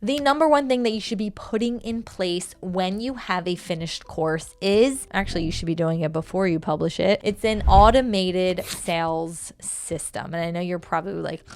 The number one thing that you should be putting in place when you have a finished course is, actually you should be doing it before you publish it. It's an automated sales system. And I know you're probably like,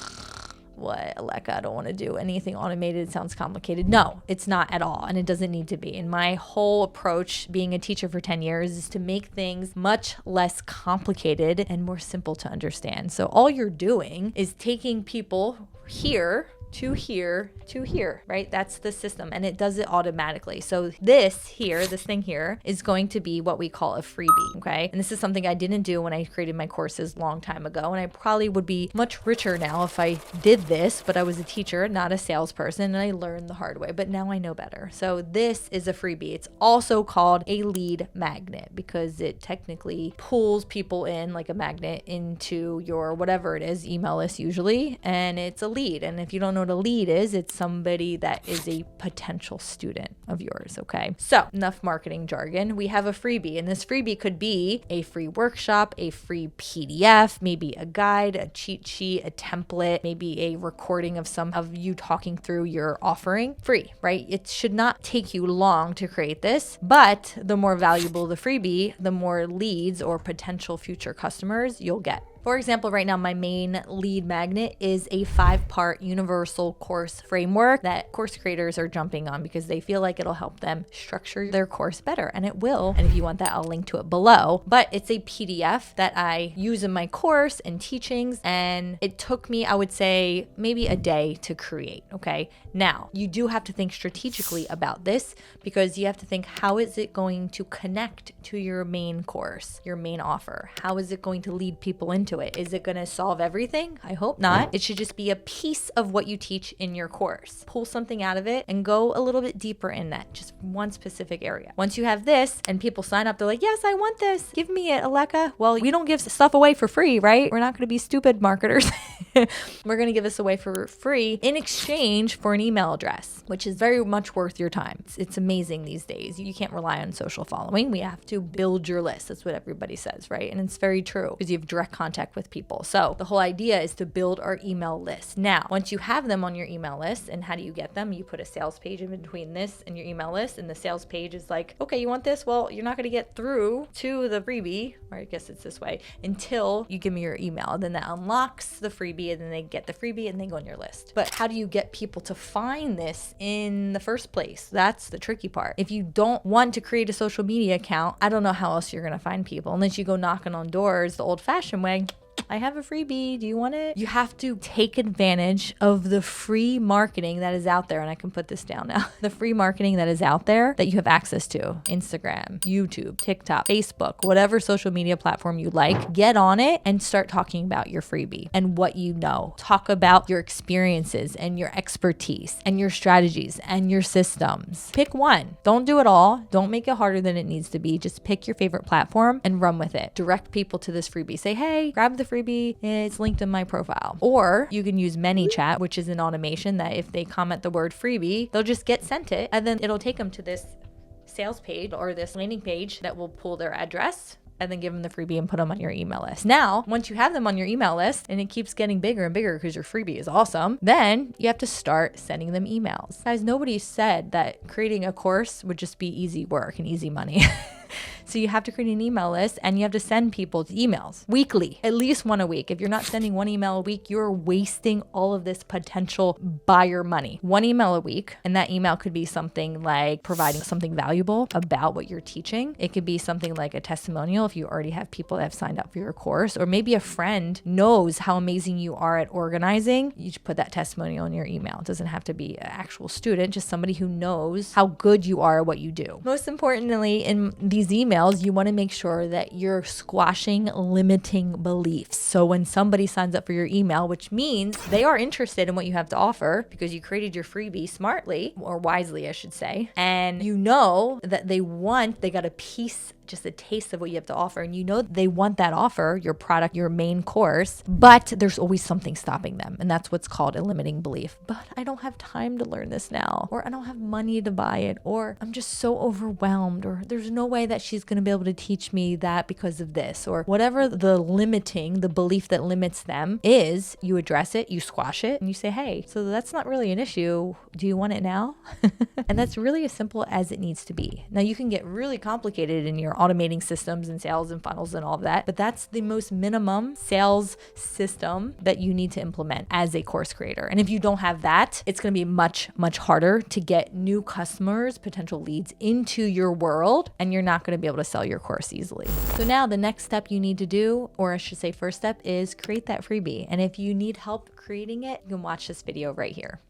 what, Aleka, I don't want to do anything automated. It sounds complicated. No, it's not at all. And it doesn't need to be. And my whole approach being a teacher for 10 years is to make things much less complicated and more simple to understand. So all you're doing is taking people here to here to here, right? That's the system, and it does it automatically. So this thing here is going to be what we call a freebie, okay? And this is something I didn't do when I created my courses long time ago, and I probably would be much richer now if I did this, but I was a teacher, not a salesperson, and I learned the hard way, but now I know better. So this is a freebie. It's also called a lead magnet because it technically pulls people in like a magnet into your whatever it is, email list usually, and it's a lead. And if you don't know what a lead is, it's somebody that is a potential student of yours, okay? So enough marketing jargon. We have a freebie, and this freebie could be a free workshop, a free PDF, maybe a guide, a cheat sheet, a template, maybe a recording of some of you talking through your offering. Free, right? It should not take you long to create this, but the more valuable the freebie, the more leads or potential future customers you'll get. For example, right now, my main lead magnet is a 5-part universal course framework that course creators are jumping on because they feel like it'll help them structure their course better, and it will. And if you want that, I'll link to it below. But it's a PDF that I use in my course and teachings, and it took me, I would say, maybe a day to create, okay? Now, you do have to think strategically about this because you have to think, how is it going to connect to your main course, your main offer? How is it going to lead people into it? Is it going to solve everything? I hope not. It should just be a piece of what you teach in your course. Pull something out of it and go a little bit deeper in that, just one specific area. Once you have this and people sign up, they're like, yes, I want this. Give me it, Aleka. Well, we don't give stuff away for free, right? We're not going to be stupid marketers. We're going to give this away for free in exchange for an email address, which is very much worth your time. It's amazing these days. You can't rely on social following. We have to build your list. That's what everybody says, right? And it's very true because you have direct contact with people. So the whole idea is to build our email list. Now, once you have them on your email list, and how do you get them? You put a sales page in between this and your email list, and the sales page is like, okay, you want this? Well, you're not going to get through to the freebie, or I guess it's this way, until you give me your email. Then that unlocks the freebie, and then they get the freebie and they go on your list. But how do you get people to find this in the first place? That's the tricky part. If you don't want to create a social media account, I don't know how else you're going to find people unless you go knocking on doors the old-fashioned way. I have a freebie. Do you want it? You have to take advantage of the free marketing that is out there. And I can put this down now. The free marketing that is out there that you have access to. Instagram, YouTube, TikTok, Facebook, whatever social media platform you like. Get on it and start talking about your freebie and what you know. Talk about your experiences and your expertise and your strategies and your systems. Pick one. Don't do it all. Don't make it harder than it needs to be. Just pick your favorite platform and run with it. Direct people to this freebie. Say, hey, grab the freebie. It's linked in my profile. Or you can use ManyChat, which is an automation that if they comment the word freebie, they'll just get sent it, and then it'll take them to this sales page or this landing page that will pull their address and then give them the freebie and put them on your email list. Now, once you have them on your email list and it keeps getting bigger and bigger because your freebie is awesome, then you have to start sending them emails. Guys, nobody said that creating a course would just be easy work and easy money. So you have to create an email list and you have to send people emails weekly, at least one a week. If you're not sending one email a week, you're wasting all of this potential buyer money. One email a week, and that email could be something like providing something valuable about what you're teaching. It could be something like a testimonial if you already have people that have signed up for your course, or maybe a friend knows how amazing you are at organizing. You should put that testimonial in your email. It doesn't have to be an actual student, just somebody who knows how good you are at what you do. Most importantly, in these emails, you want to make sure that you're squashing limiting beliefs. So when somebody signs up for your email, which means they are interested in what you have to offer because you created your freebie smartly, or wisely, I should say, and you know that they got a piece, just a taste of what you have to offer, and you know they want that offer, your product, your main course, but there's always something stopping them, and that's what's called a limiting belief. But I don't have time to learn this now, or I don't have money to buy it, or I'm just so overwhelmed, or there's no way that she's going to be able to teach me that because of this, or whatever the belief that limits them is, you address it, you squash it, and you say, hey, so that's not really an issue. Do you want it now? And that's really as simple as it needs to be. Now you can get really complicated in your automating systems and sales and funnels and all of that, but that's the most minimum sales system that you need to implement as a course creator. And if you don't have that, it's going to be much, much harder to get new customers, potential leads into your world, and you're not going to be able to sell your course easily. So now the next step you need to do, or I should say first step, is create that freebie. And if you need help creating it, you can watch this video right here.